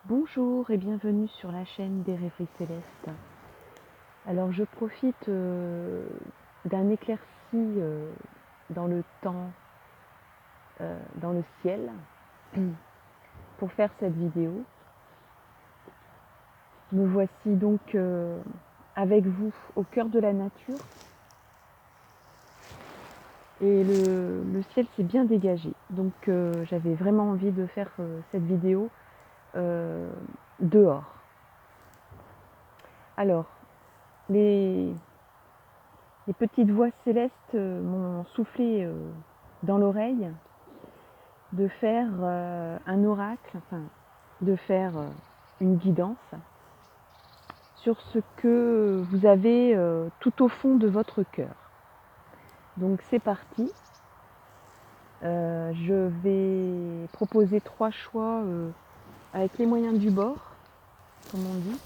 Bonjour et bienvenue sur la chaîne des Rêveries Célestes. Alors je profite d'un éclairci dans le temps, dans le ciel, pour faire cette vidéo. Me voici donc avec vous au cœur de la nature et le ciel s'est bien dégagé. Donc j'avais vraiment envie de faire cette vidéo dehors. Alors, les petites voix célestes m'ont soufflé dans l'oreille de faire un oracle, enfin de faire une guidance sur ce que vous avez tout au fond de votre cœur. Donc c'est parti. Je vais proposer 3 choix avec les moyens du bord, comme on dit.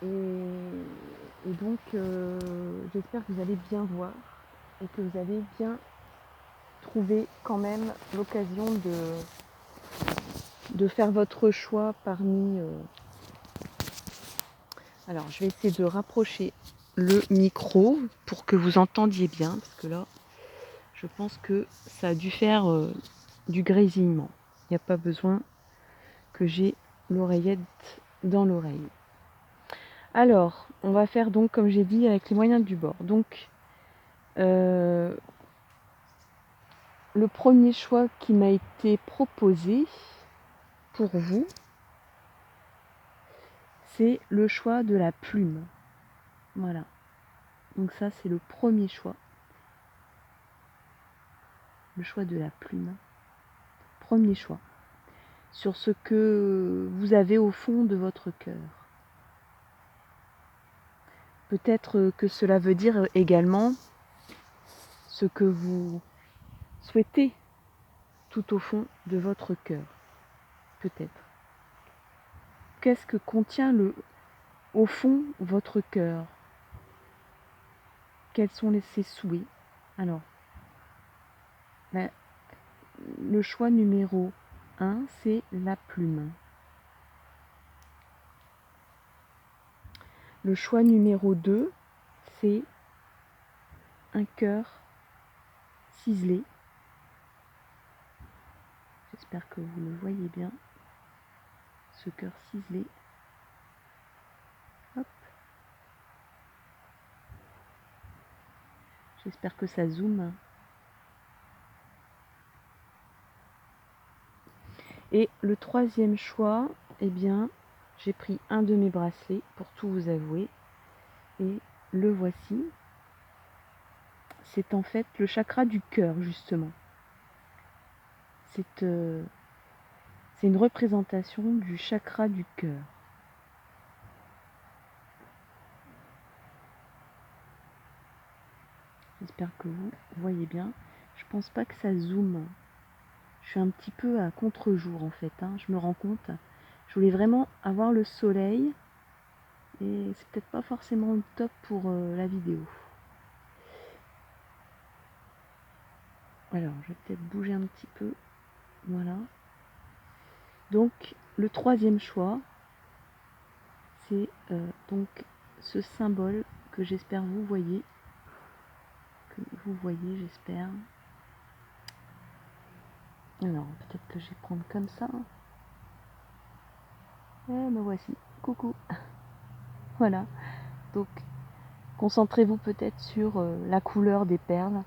Et donc j'espère que vous allez bien voir et que vous allez bien trouver quand même l'occasion de faire votre choix parmi... Alors je vais essayer de rapprocher le micro pour que vous entendiez bien, parce que là je pense que ça a dû faire du grésillement. Il n'y a pas besoin que j'ai l'oreillette dans l'oreille. Alors on va faire donc comme j'ai dit avec les moyens du bord. Donc le premier choix qui m'a été proposé pour vous, c'est le choix de la plume. Voilà. Donc ça, c'est le premier choix. Le choix de la plume. Premier choix. Sur ce que vous avez au fond de votre cœur. Peut-être que cela veut dire également ce que vous souhaitez tout au fond de votre cœur. Peut-être. Qu'est-ce que contient au fond votre cœur? Quels sont ses souhaits? Alors, le choix numéro 1, c'est la plume. Le choix numéro 2, c'est un cœur ciselé. J'espère que vous le voyez bien. Ce cœur ciselé. Hop. J'espère que ça zoome. Et le troisième choix, eh bien, j'ai pris un de mes bracelets pour tout vous avouer. Et le voici. C'est en fait le chakra du cœur, justement. C'est une représentation du chakra du cœur. J'espère que vous voyez bien. Je pense pas que ça zoome. Je suis un petit peu à contre-jour en fait, hein, je me rends compte. Je voulais vraiment avoir le soleil et c'est peut-être pas forcément le top pour la vidéo. Alors, je vais peut-être bouger un petit peu. Voilà. Donc, le troisième choix, c'est donc ce symbole que j'espère vous voyez. Que vous voyez, j'espère. Alors, peut-être que je vais prendre comme ça. Et me voici. Coucou. Voilà. Donc, concentrez-vous peut-être sur la couleur des perles.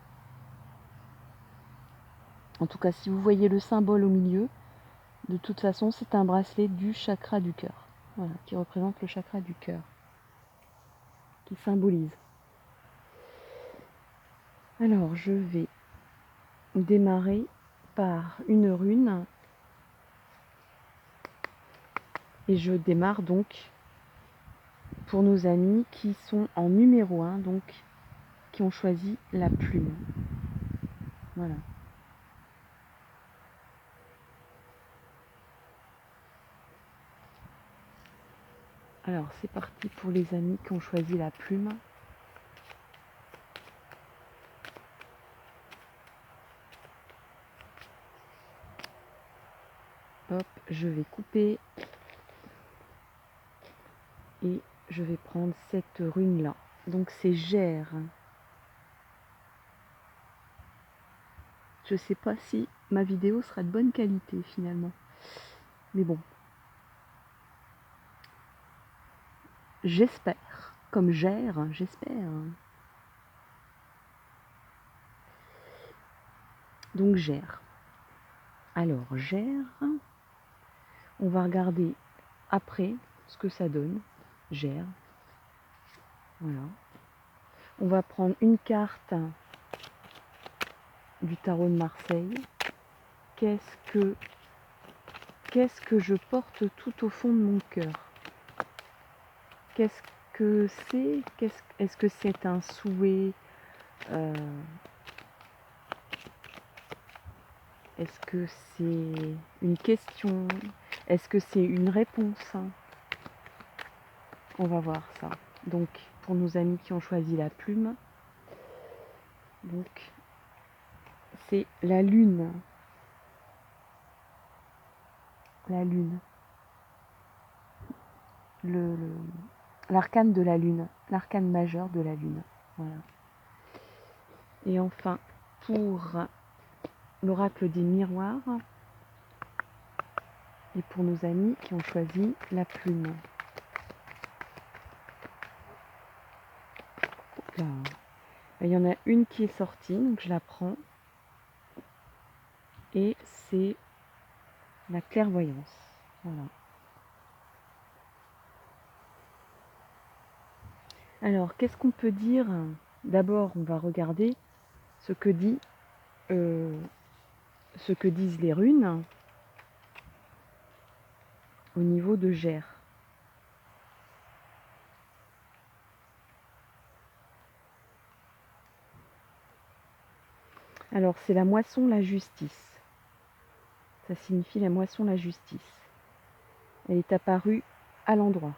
En tout cas, si vous voyez le symbole au milieu, de toute façon, c'est un bracelet du chakra du cœur. Voilà, qui représente le chakra du cœur. Qui symbolise. Alors, je vais démarrer par une rune. Et je démarre donc pour nos amis qui sont en numéro 1, donc qui ont choisi la plume. Voilà. Alors, c'est parti pour les amis qui ont choisi la plume. Hop, je vais couper et je vais prendre cette rune là. Donc c'est Gère. Je sais pas si ma vidéo sera de bonne qualité finalement. Mais bon. J'espère. Comme Gère, j'espère. Donc Gère. Alors Gère. On va regarder après ce que ça donne. Gère. Voilà. On va prendre une carte du tarot de Marseille. Qu'est-ce que je porte tout au fond de mon cœur? Qu'est-ce que c'est? Est-ce que c'est un souhait? Est-ce que c'est une question? Est-ce que c'est une réponse? On va voir ça. Donc, pour nos amis qui ont choisi la plume, donc c'est la lune. La lune. L'arcane de la lune. L'arcane majeur de la lune. Voilà. Et enfin, pour l'oracle des miroirs, et pour nos amis qui ont choisi la plume. Là. Il y en a une qui est sortie, donc je la prends. Et c'est la clairvoyance. Voilà. Alors, qu'est-ce qu'on peut dire? D'abord, on va regarder ce que disent les runes au niveau de Gère. Alors, c'est la moisson, la justice. Ça signifie la moisson, la justice. Elle est apparue à l'endroit.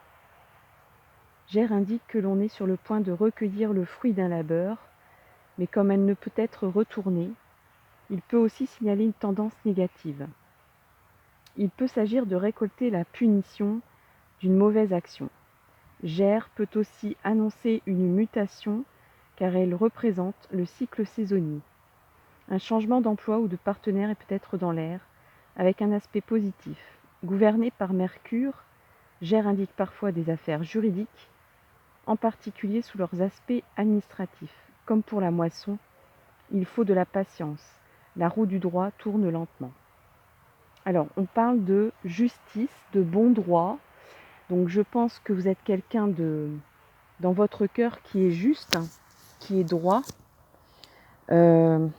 Gère indique que l'on est sur le point de recueillir le fruit d'un labeur, mais comme elle ne peut être retournée, il peut aussi signaler une tendance négative. Il peut s'agir de récolter la punition d'une mauvaise action. Gère peut aussi annoncer une mutation car elle représente le cycle saisonnier. Un changement d'emploi ou de partenaire est peut-être dans l'air, avec un aspect positif. Gouverné par Mercure, Gère indique parfois des affaires juridiques, en particulier sous leurs aspects administratifs. Comme pour la moisson, il faut de la patience. La roue du droit tourne lentement. Alors, on parle de justice, de bon droit. Donc, je pense que vous êtes quelqu'un dans votre cœur qui est juste, qui est droit. Que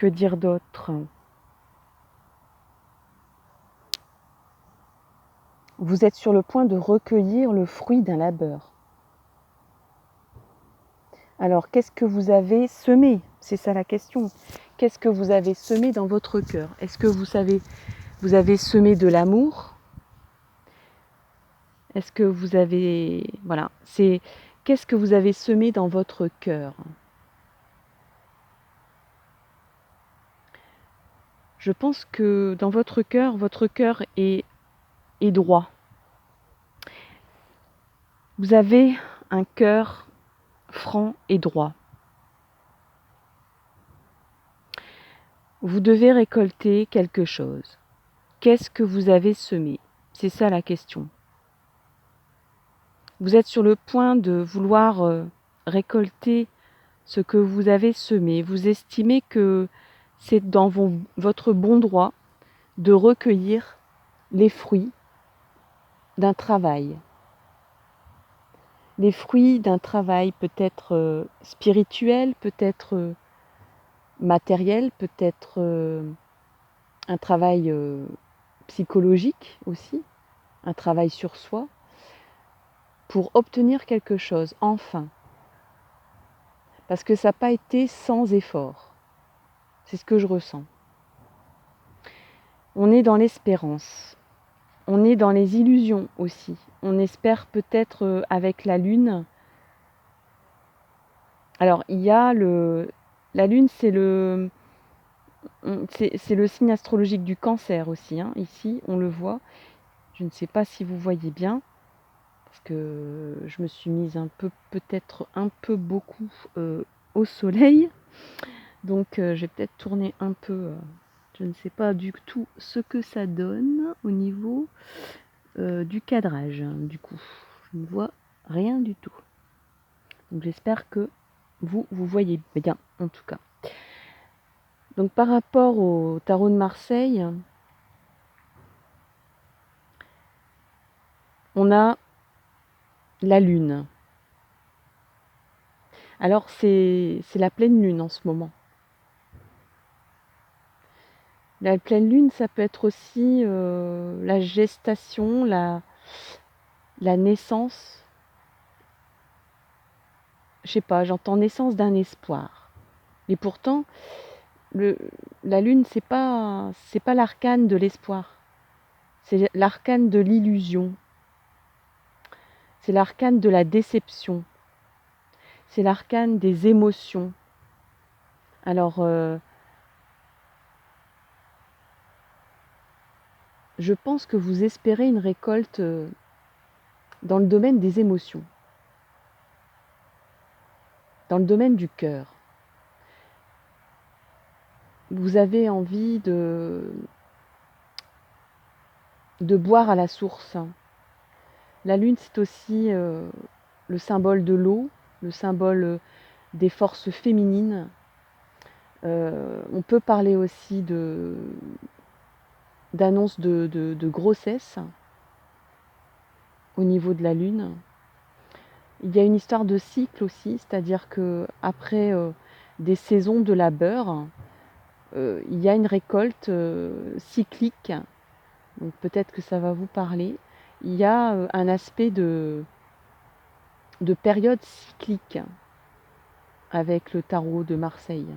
dire d'autre? Vous êtes sur le point de recueillir le fruit d'un labeur. Alors, qu'est-ce que vous avez semé? C'est ça la question. Qu'est-ce que vous avez semé dans votre cœur? Est-ce que vous avez semé de l'amour? Est-ce que vous avez... Voilà, c'est... Qu'est-ce que vous avez semé dans votre cœur? Je pense que dans votre cœur est droit. Vous avez un cœur franc et droit. Vous devez récolter quelque chose. Qu'est-ce que vous avez semé? C'est ça la question. Vous êtes sur le point de vouloir récolter ce que vous avez semé. Vous estimez que c'est dans votre bon droit de recueillir les fruits d'un travail. Les fruits d'un travail peut-être spirituel, peut-être matériel, peut-être un travail psychologique aussi, un travail sur soi, pour obtenir quelque chose, enfin. Parce que ça n'a pas été sans effort. C'est ce que je ressens. On est dans l'espérance. On est dans les illusions aussi. On espère peut-être avec la lune. Alors, il y a la lune, c'est le C'est le signe astrologique du Cancer aussi, hein. Ici, on le voit. Je ne sais pas si vous voyez bien, parce que je me suis mise peut-être un peu beaucoup au soleil. Donc, je vais peut-être tourner un peu. Je ne sais pas du tout ce que ça donne au niveau du cadrage. Du coup, je ne vois rien du tout. Donc, j'espère que vous voyez bien, en tout cas. Donc, par rapport au tarot de Marseille, on a la lune. Alors, c'est la pleine lune en ce moment. La pleine lune, ça peut être aussi la gestation, la naissance. Je sais pas, j'entends naissance d'un espoir. Et pourtant, la lune, c'est pas l'arcane de l'espoir. C'est l'arcane de l'illusion. C'est l'arcane de la déception. C'est l'arcane des émotions. Alors, je pense que vous espérez une récolte dans le domaine des émotions, dans le domaine du cœur. Vous avez envie de boire à la source. La lune, c'est aussi le symbole de l'eau, le symbole des forces féminines. On peut parler aussi d'annonce de grossesse au niveau de la lune. Il y a une histoire de cycle aussi, c'est-à-dire que après des saisons de labeur, il y a une récolte cyclique. Donc peut-être que ça va vous parler. Il y a un aspect de période cyclique avec le tarot de Marseille.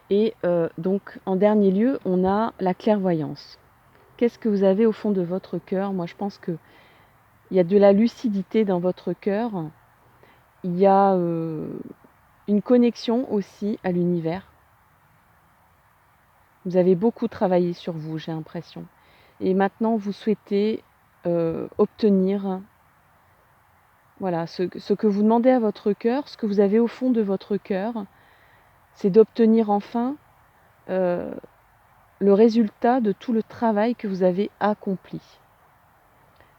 Et donc en dernier lieu, on a la clairvoyance. Qu'est-ce que vous avez au fond de votre cœur? Moi, je pense qu'il y a de la lucidité dans votre cœur. Il y a une connexion aussi à l'univers. Vous avez beaucoup travaillé sur vous, j'ai l'impression. Et maintenant, vous souhaitez obtenir, voilà, ce que vous demandez à votre cœur, ce que vous avez au fond de votre cœur, c'est d'obtenir enfin le résultat de tout le travail que vous avez accompli.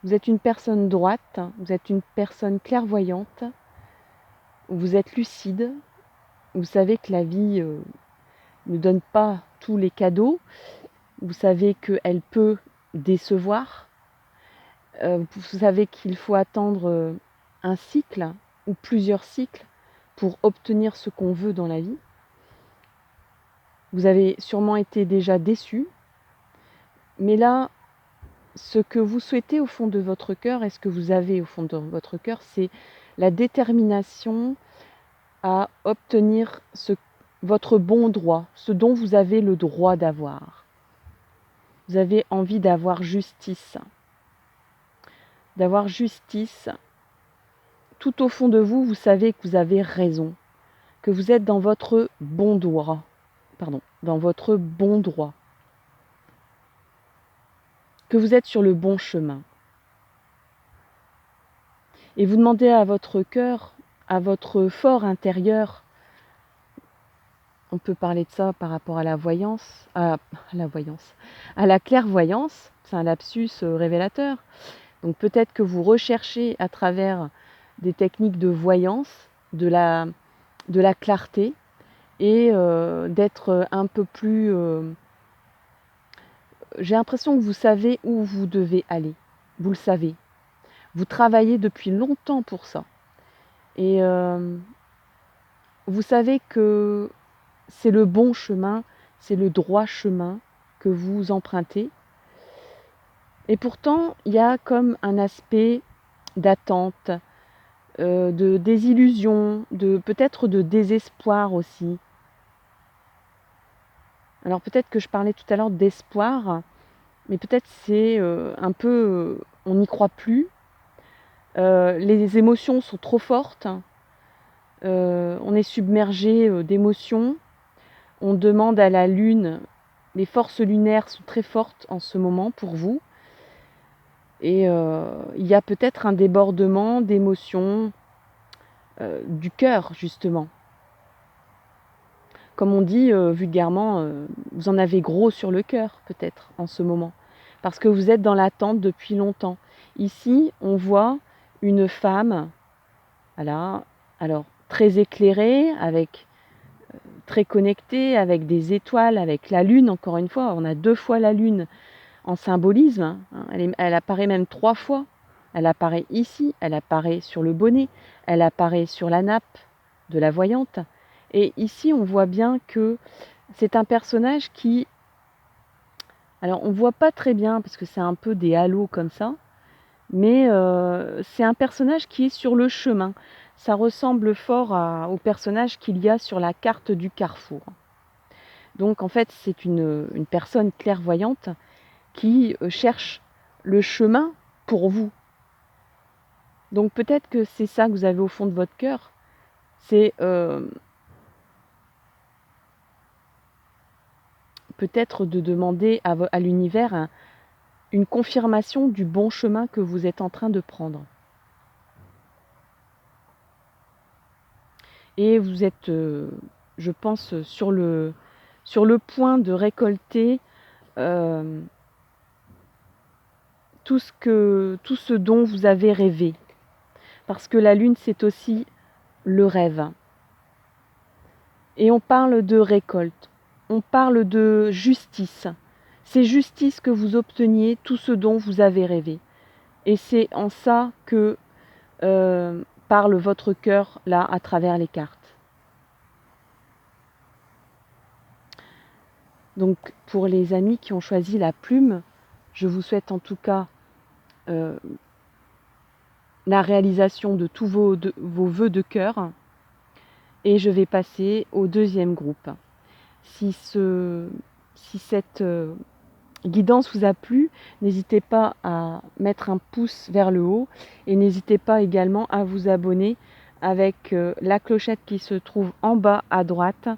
Vous êtes une personne droite, vous êtes une personne clairvoyante, vous êtes lucide, vous savez que la vie ne donne pas tous les cadeaux, vous savez qu'elle peut décevoir, vous savez qu'il faut attendre un cycle ou plusieurs cycles pour obtenir ce qu'on veut dans la vie. Vous avez sûrement été déjà déçu, mais là, ce que vous souhaitez au fond de votre cœur et ce que vous avez au fond de votre cœur, c'est la détermination à obtenir votre bon droit, ce dont vous avez le droit d'avoir. Vous avez envie d'avoir justice. D'avoir justice. Tout au fond de vous, vous savez que vous avez raison, que vous êtes dans votre bon droit. Dans votre bon droit. Que vous êtes sur le bon chemin. Et vous demandez à votre cœur, à votre fort intérieur, on peut parler de ça par rapport à la voyance, à la clairvoyance, c'est un lapsus révélateur. Donc peut-être que vous recherchez à travers des techniques de voyance, de la clarté, et d'être un peu plus... j'ai l'impression que vous savez où vous devez aller. Vous le savez. Vous travaillez depuis longtemps pour ça. Et vous savez que c'est le bon chemin, c'est le droit chemin que vous empruntez. Et pourtant, il y a comme un aspect d'attente, de désillusion, peut-être de désespoir aussi. Alors peut-être que je parlais tout à l'heure d'espoir, mais peut-être c'est un peu, on n'y croit plus. Les émotions sont trop fortes. on est submergé d'émotions. On demande à la lune, les forces lunaires sont très fortes en ce moment pour vous. Et il y a peut-être un débordement d'émotions du cœur, justement. Comme on dit vulgairement, vous en avez gros sur le cœur, peut-être, en ce moment. Parce que vous êtes dans l'attente depuis longtemps. Ici, on voit une femme, voilà, alors très éclairée, avec très connectée, avec des étoiles, avec la lune, encore une fois. On a 2 fois la lune en symbolisme. Hein. Elle apparaît même 3 fois. Elle apparaît ici, elle apparaît sur le bonnet, elle apparaît sur la nappe de la voyante. Et ici, on voit bien que c'est un personnage qui... Alors, on ne voit pas très bien, parce que c'est un peu des halos comme ça, mais c'est un personnage qui est sur le chemin. Ça ressemble fort au personnage qu'il y a sur la carte du carrefour. Donc, en fait, c'est une personne clairvoyante qui cherche le chemin pour vous. Donc, peut-être que c'est ça que vous avez au fond de votre cœur. C'est... peut-être de demander à l'univers une confirmation du bon chemin que vous êtes en train de prendre. Et vous êtes, je pense, sur le point de récolter tout ce dont vous avez rêvé. Parce que la lune, c'est aussi le rêve. Et on parle de récolte. On parle de justice. C'est justice que vous obteniez tout ce dont vous avez rêvé. Et c'est en ça que parle votre cœur là à travers les cartes. Donc pour les amis qui ont choisi la plume, je vous souhaite en tout cas la réalisation de tous vos vœux de cœur. Et je vais passer au deuxième groupe. Si cette guidance vous a plu, n'hésitez pas à mettre un pouce vers le haut et n'hésitez pas également à vous abonner avec la clochette qui se trouve en bas à droite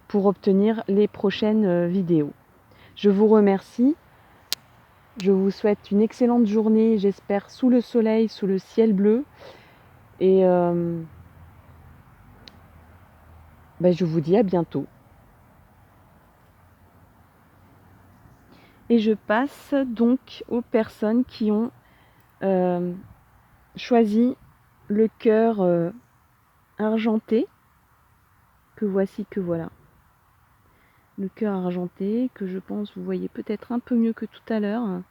pour obtenir les prochaines vidéos. Je vous remercie. Je vous souhaite une excellente journée, j'espère sous le soleil, sous le ciel bleu. Et je vous dis à bientôt. Et je passe donc aux personnes qui ont choisi le cœur argenté, que voici, que voilà. Le cœur argenté, que je pense vous voyez peut-être un peu mieux que tout à l'heure.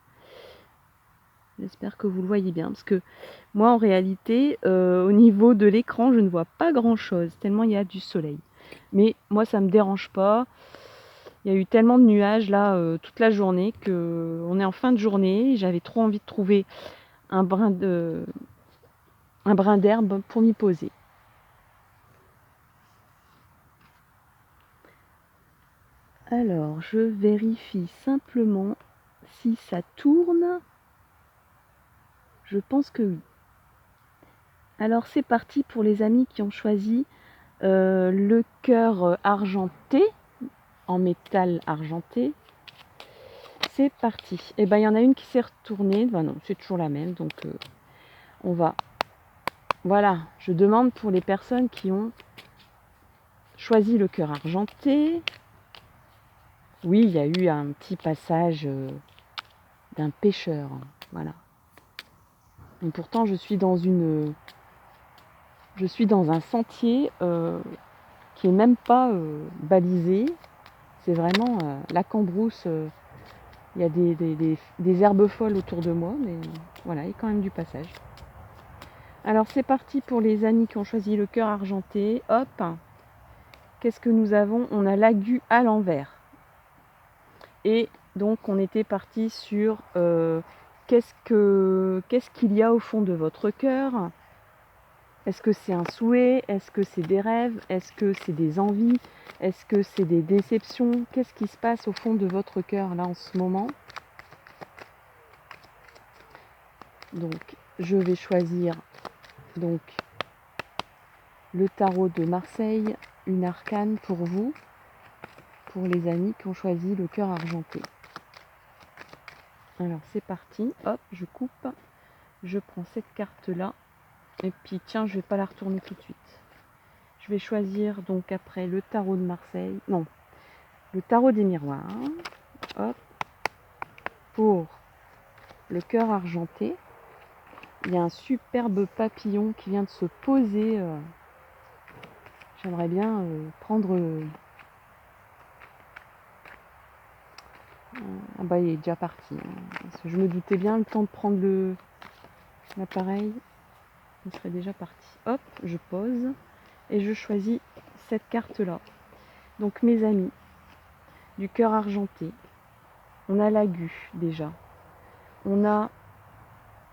J'espère que vous le voyez bien, parce que moi en réalité, au niveau de l'écran, je ne vois pas grand-chose, tellement il y a du soleil. Mais moi ça ne me dérange pas. Il y a eu tellement de nuages là toute la journée qu'on est en fin de journée. J'avais trop envie de trouver un brin d'herbe pour m'y poser. Alors, je vérifie simplement si ça tourne. Je pense que oui. Alors, c'est parti pour les amis qui ont choisi le cœur argenté, en métal argenté. C'est parti. Et il y en a une qui s'est retournée. Non, c'est toujours la même. Donc, on va... Voilà, je demande pour les personnes qui ont choisi le cœur argenté. Oui, il y a eu un petit passage d'un pêcheur. Voilà. Et pourtant, je suis dans un sentier qui est même pas balisé. C'est vraiment la cambrousse. Il y a des herbes folles autour de moi, mais voilà, il y a quand même du passage. Alors c'est parti pour les amis qui ont choisi le cœur argenté. Hop. Qu'est-ce que nous avons? On a l'agu à l'envers. Et donc on était parti sur qu'est-ce qu'il y a au fond de votre cœur? Est-ce que c'est un souhait? Est-ce que c'est des rêves? Est-ce que c'est des envies? Est-ce que c'est des déceptions? Qu'est-ce qui se passe au fond de votre cœur là en ce moment? Donc je vais choisir donc le tarot de Marseille, une arcane pour vous, pour les amis qui ont choisi le cœur argenté. Alors c'est parti, hop, je coupe, je prends cette carte-là, et puis tiens, je vais pas la retourner tout de suite. Je vais choisir donc après le tarot de Marseille, non, le tarot des miroirs, hop, pour le cœur argenté. Il y a un superbe papillon qui vient de se poser. J'aimerais bien prendre... ah bah il est déjà parti. Parce que je me doutais bien, le temps de prendre l'appareil, il serait déjà parti. Hop, je pose et je choisis cette carte-là. Donc mes amis, du cœur argenté, on a l'agu déjà. On a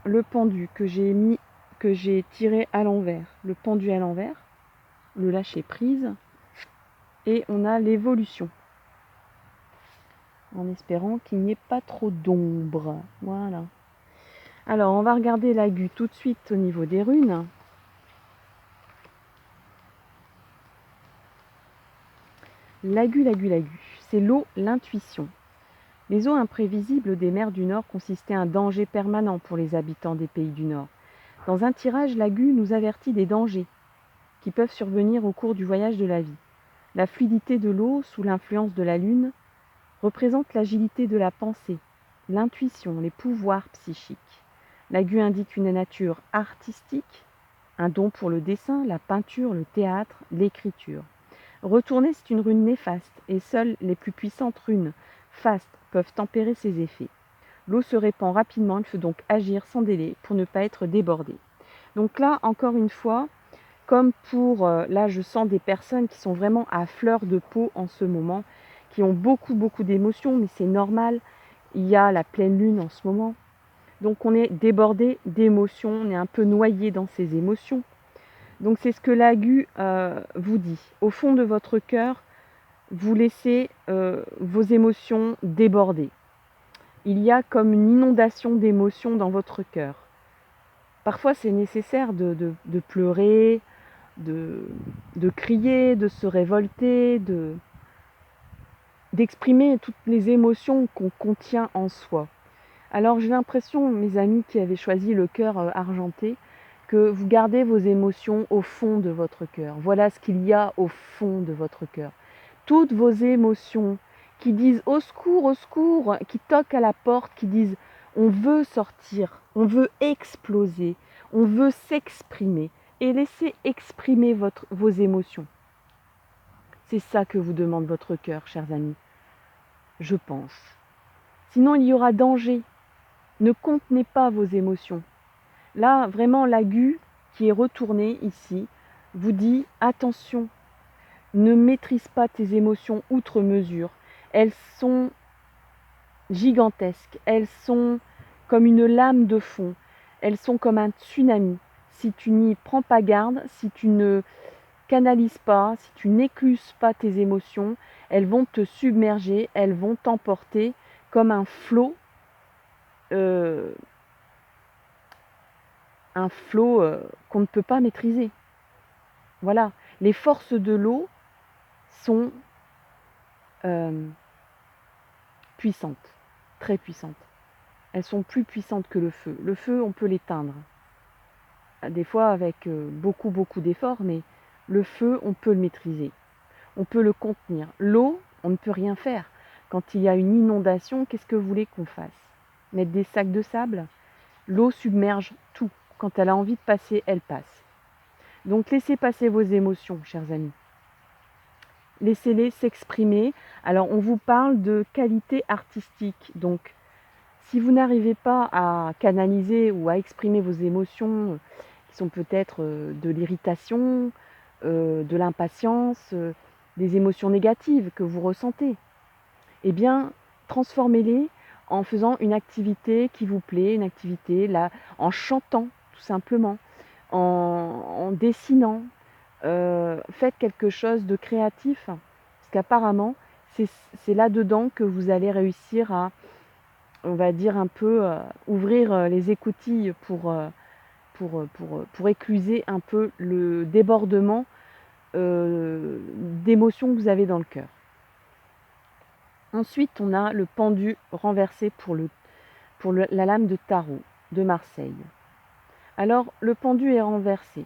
le pendu que j'ai tiré à l'envers, le pendu à l'envers, le lâcher prise, et on a l'évolution, en espérant qu'il n'y ait pas trop d'ombre. Voilà. Alors on va regarder l'agu tout de suite au niveau des runes. L'agu, c'est l'eau, l'intuition. Les eaux imprévisibles des mers du Nord consistaient un danger permanent pour les habitants des pays du Nord. Dans un tirage, l'agu nous avertit des dangers qui peuvent survenir au cours du voyage de la vie. La fluidité de l'eau, sous l'influence de la lune, représente l'agilité de la pensée, l'intuition, les pouvoirs psychiques. L'agu indique une nature artistique, un don pour le dessin, la peinture, le théâtre, l'écriture. Retourner, c'est une rune néfaste, et seules les plus puissantes runes fastes peuvent tempérer ses effets. L'eau se répand rapidement, il faut donc agir sans délai pour ne pas être débordé. Donc là, encore une fois, comme pour, là je sens des personnes qui sont vraiment à fleur de peau en ce moment, qui ont beaucoup d'émotions, mais c'est normal, il y a la pleine lune en ce moment. Donc on est débordé d'émotions, on est un peu noyé dans ces émotions. Donc c'est ce que l'agu vous dit. Au fond de votre cœur, vous laissez vos émotions déborder. Il y a comme une inondation d'émotions dans votre cœur. Parfois c'est nécessaire de pleurer, de crier, de se révolter, d'exprimer toutes les émotions qu'on contient en soi. Alors j'ai l'impression, mes amis qui avaient choisi le cœur argenté, que vous gardez vos émotions au fond de votre cœur. Voilà ce qu'il y a au fond de votre cœur. Toutes vos émotions qui disent au secours, qui toquent à la porte, qui disent on veut sortir, on veut exploser, on veut s'exprimer. Et laissez exprimer vos émotions. C'est ça que vous demande votre cœur, chers amis. Je pense. Sinon, il y aura danger. Ne contenez pas vos émotions. Là, vraiment, l'agu qui est retourné ici vous dit attention, ne maîtrise pas tes émotions outre mesure. Elles sont gigantesques. Elles sont comme une lame de fond. Elles sont comme un tsunami. Si tu n'y prends pas garde, si tu ne canalises pas, si tu n'écluses pas tes émotions, elles vont te submerger, elles vont t'emporter comme un flot qu'on ne peut pas maîtriser. Voilà, les forces de l'eau sont puissantes, très puissantes. Elles sont plus puissantes que le feu. Le feu, on peut l'éteindre. Des fois avec beaucoup d'efforts, mais le feu, on peut le maîtriser. On peut le contenir. L'eau, on ne peut rien faire. Quand il y a une inondation, qu'est-ce que vous voulez qu'on fasse? Mettre des sacs de sable? L'eau submerge tout. Quand elle a envie de passer, elle passe. Donc laissez passer vos émotions, chers amis. Laissez-les s'exprimer. Alors on vous parle de qualité artistique. Donc si vous n'arrivez pas à canaliser ou à exprimer vos émotions, qui sont peut-être de l'irritation, de l'impatience, des émotions négatives que vous ressentez, eh bien, transformez-les en faisant une activité qui vous plaît, une activité là, en chantant tout simplement, en dessinant, faites quelque chose de créatif, parce qu'apparemment, c'est là-dedans que vous allez réussir à, on va dire un peu, ouvrir les écoutilles pour pour écluser un peu le débordement d'émotions que vous avez dans le cœur. Ensuite, on a le pendu renversé pour la lame de tarot de Marseille. Alors, le pendu est renversé.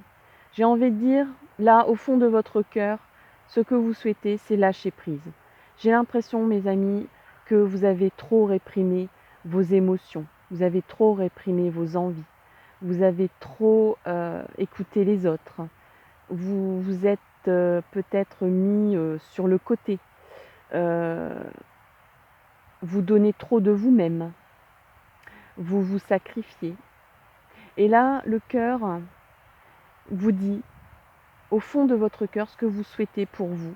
J'ai envie de dire, là, au fond de votre cœur, ce que vous souhaitez, c'est lâcher prise. J'ai l'impression, mes amis, que vous avez trop réprimé vos émotions, vous avez trop réprimé vos envies, vous avez trop écouté les autres, vous vous êtes peut-être mis sur le côté, vous donnez trop de vous-même, vous vous sacrifiez. Et là, le cœur vous dit, au fond de votre cœur, ce que vous souhaitez pour vous,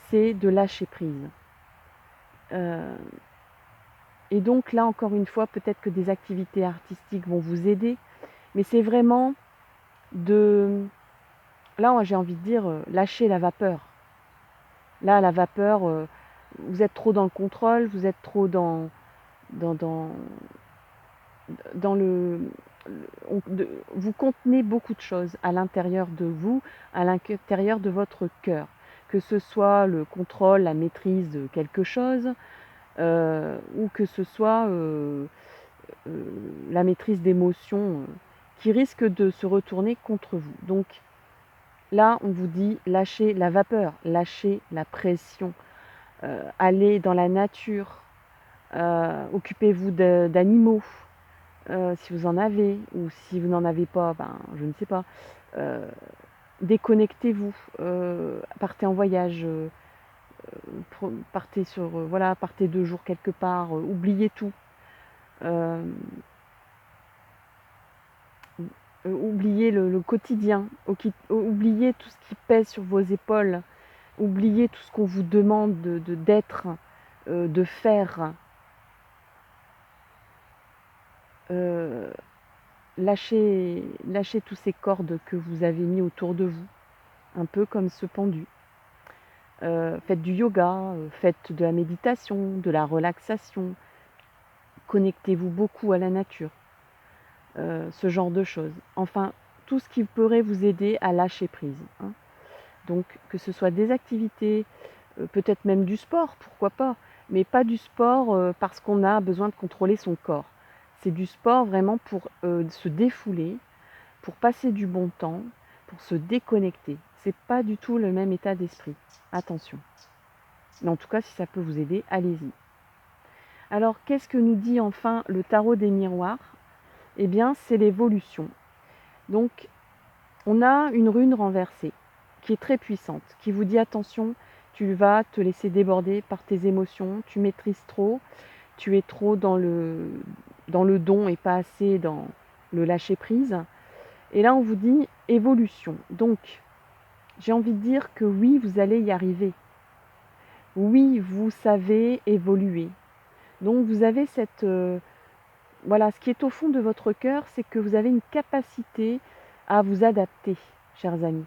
c'est de lâcher prise. Et donc là, encore une fois, peut-être que des activités artistiques vont vous aider, mais c'est vraiment là, j'ai envie de dire, lâcher la vapeur. Là, la vapeur, vous êtes trop dans le contrôle, vous êtes trop dans vous contenez beaucoup de choses à l'intérieur de vous, à l'intérieur de votre cœur, que ce soit le contrôle, la maîtrise de quelque chose, ou que ce soit la maîtrise d'émotions qui risquent de se retourner contre vous. Donc là, on vous dit lâchez la vapeur, lâchez la pression, allez dans la nature, occupez-vous d'animaux, si vous en avez, ou si vous n'en avez pas, ben, je ne sais pas. Déconnectez-vous, partez en voyage, partez partez 2 jours quelque part, oubliez tout. Oubliez le quotidien, oubliez tout ce qui pèse sur vos épaules, oubliez tout ce qu'on vous demande d'être, de faire. Lâchez tous ces cordes que vous avez mis autour de vous, un peu comme ce pendu. Faites du yoga, faites de la méditation, de la relaxation, connectez-vous beaucoup à la nature, ce genre de choses. Enfin, tout ce qui pourrait vous aider à lâcher prise. Hein. Donc, que ce soit des activités, peut-être même du sport, pourquoi pas, mais pas du sport parce qu'on a besoin de contrôler son corps. C'est du sport vraiment pour se défouler, pour passer du bon temps, pour se déconnecter. C'est pas du tout le même état d'esprit. Attention. Mais en tout cas, si ça peut vous aider, allez-y. Alors, qu'est-ce que nous dit enfin le tarot des miroirs? Eh bien, c'est l'évolution. Donc, on a une rune renversée qui est très puissante, qui vous dit attention, tu vas te laisser déborder par tes émotions, tu maîtrises trop, tu es trop dans le don et pas assez dans le lâcher prise. Et là, on vous dit évolution. Donc, j'ai envie de dire que oui, vous allez y arriver. Oui, vous savez évoluer. Donc, vous avez cette... voilà, ce qui est au fond de votre cœur, c'est que vous avez une capacité à vous adapter, chers amis.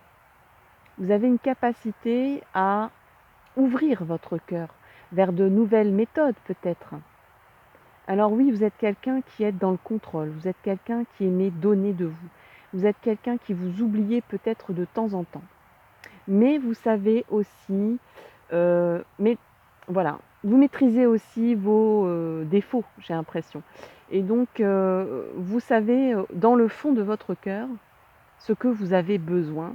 Vous avez une capacité à ouvrir votre cœur vers de nouvelles méthodes, peut-être. Alors oui, vous êtes quelqu'un qui est dans le contrôle, vous êtes quelqu'un qui aimait donner de vous, vous êtes quelqu'un qui vous oubliez peut-être de temps en temps. Mais vous savez aussi, mais voilà, vous maîtrisez aussi vos défauts, j'ai l'impression. Et donc, vous savez dans le fond de votre cœur ce que vous avez besoin,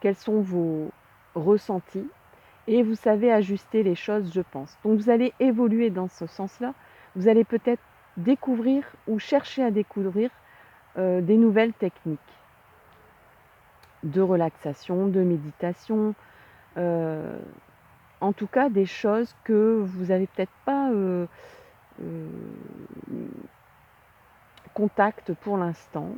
quels sont vos ressentis, et vous savez ajuster les choses, je pense. Donc vous allez évoluer dans ce sens-là. Vous allez peut-être découvrir ou chercher à découvrir des nouvelles techniques de relaxation, de méditation, en tout cas des choses que vous n'avez peut-être pas contact pour l'instant.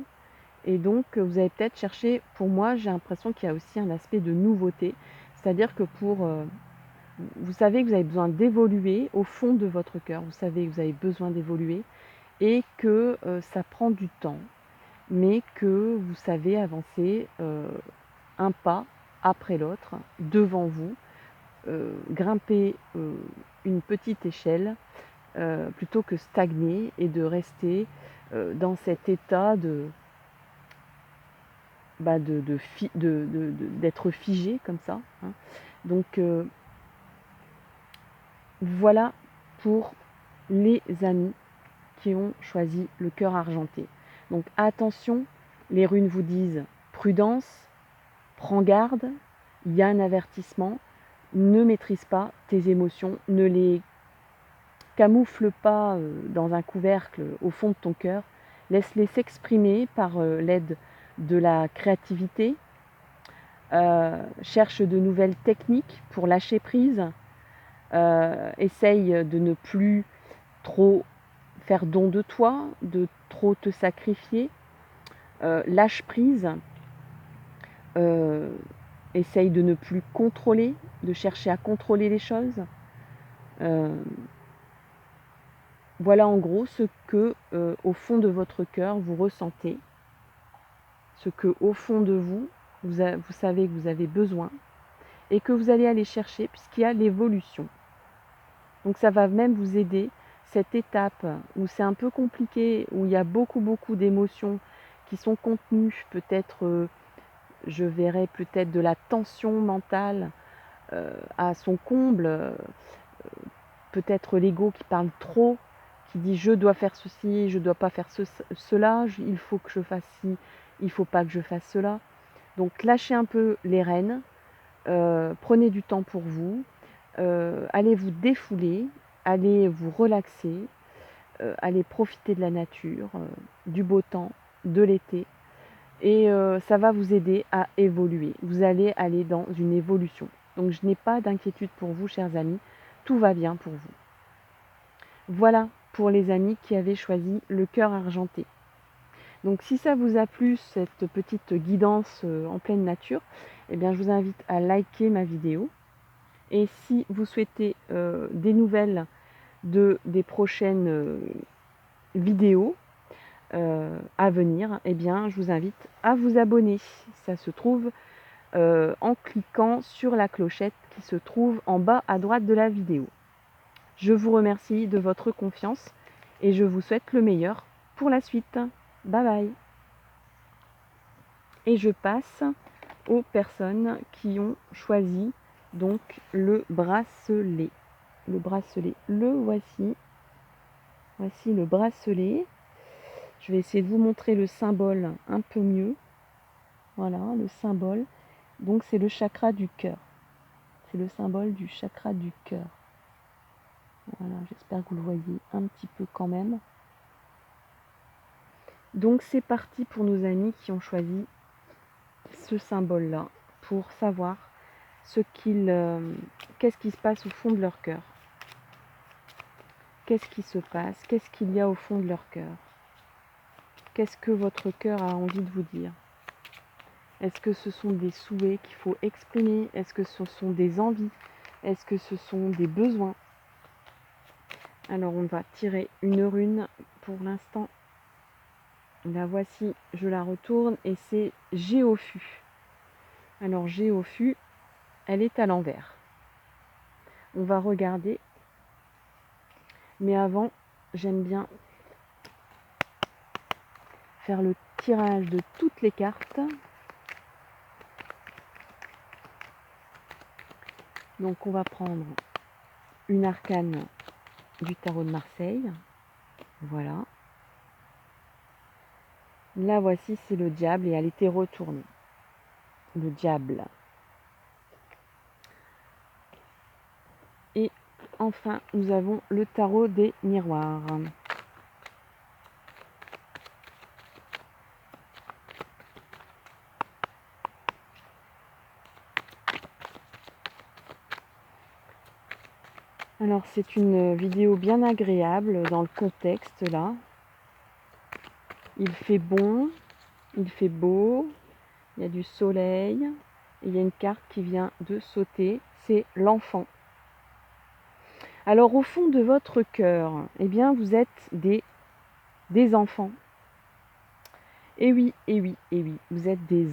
Et donc vous allez peut-être chercher, pour moi j'ai l'impression qu'il y a aussi un aspect de nouveauté, c'est-à-dire que vous savez que vous avez besoin d'évoluer au fond de votre cœur, vous savez que vous avez besoin d'évoluer et que ça prend du temps, mais que vous savez avancer un pas après l'autre devant vous, grimper une petite échelle plutôt que stagner et de rester dans cet état d'être figé comme ça. Hein. Donc voilà pour les amis qui ont choisi le cœur argenté. Donc attention, les runes vous disent prudence, prends garde, il y a un avertissement, ne maîtrise pas tes émotions, ne les camoufle pas dans un couvercle au fond de ton cœur, laisse-les s'exprimer par l'aide de la créativité, cherche de nouvelles techniques pour lâcher prise, essaye de ne plus trop faire don de toi, de trop te sacrifier, lâche prise, essaye de ne plus contrôler, de chercher à contrôler les choses. Voilà en gros ce que, au fond de votre cœur, vous ressentez, ce que au fond de vous, vous savez que vous avez besoin et que vous allez aller chercher puisqu'il y a l'évolution. Donc ça va même vous aider, cette étape où c'est un peu compliqué, où il y a beaucoup d'émotions qui sont contenues, peut-être, je verrai peut-être de la tension mentale à son comble, peut-être l'ego qui parle trop, qui dit je dois faire ceci, je ne dois pas faire cela, il faut que je fasse ci, il ne faut pas que je fasse cela. Donc lâchez un peu les rênes, prenez du temps pour vous, allez vous défouler, allez vous relaxer, allez profiter de la nature, du beau temps, de l'été. Et ça va vous aider à évoluer. Vous allez aller dans une évolution. Donc je n'ai pas d'inquiétude pour vous, chers amis. Tout va bien pour vous. Voilà pour les amis qui avaient choisi le cœur argenté. Donc si ça vous a plu, cette petite guidance en pleine nature, eh bien, je vous invite à liker ma vidéo. Et si vous souhaitez des nouvelles des prochaines vidéos à venir, eh bien, je vous invite à vous abonner. Ça se trouve en cliquant sur la clochette qui se trouve en bas à droite de la vidéo. Je vous remercie de votre confiance et je vous souhaite le meilleur pour la suite. Bye bye. Et je passe aux personnes qui ont choisi donc le bracelet. Le bracelet, le voici. Voici le bracelet. Je vais essayer de vous montrer le symbole un peu mieux. Voilà, le symbole. Donc c'est le chakra du cœur. C'est le symbole du chakra du cœur. Voilà, j'espère que vous le voyez un petit peu quand même. Donc c'est parti pour nos amis qui ont choisi ce symbole-là pour savoir qu'est-ce qui se passe au fond de leur cœur. Qu'est-ce qui se passe? Qu'est-ce qu'il y a au fond de leur cœur? Qu'est-ce que votre cœur a envie de vous dire? Est-ce que ce sont des souhaits qu'il faut exprimer? Est-ce que ce sont des envies? Est-ce que ce sont des besoins? Alors on va tirer une rune pour l'instant. La voici, je la retourne et c'est Géofu. Alors Géofu, elle est à l'envers. On va regarder. Mais avant, j'aime bien faire le tirage de toutes les cartes. Donc on va prendre une arcane du tarot de Marseille. Voilà. La voici, c'est le diable et elle était retournée. Le diable. Et enfin, nous avons le tarot des miroirs. Alors c'est une vidéo bien agréable dans le contexte là. Il fait bon, il fait beau, il y a du soleil, et il y a une carte qui vient de sauter, c'est l'enfant. Alors au fond de votre cœur, eh bien vous êtes des enfants. Et oui, vous êtes des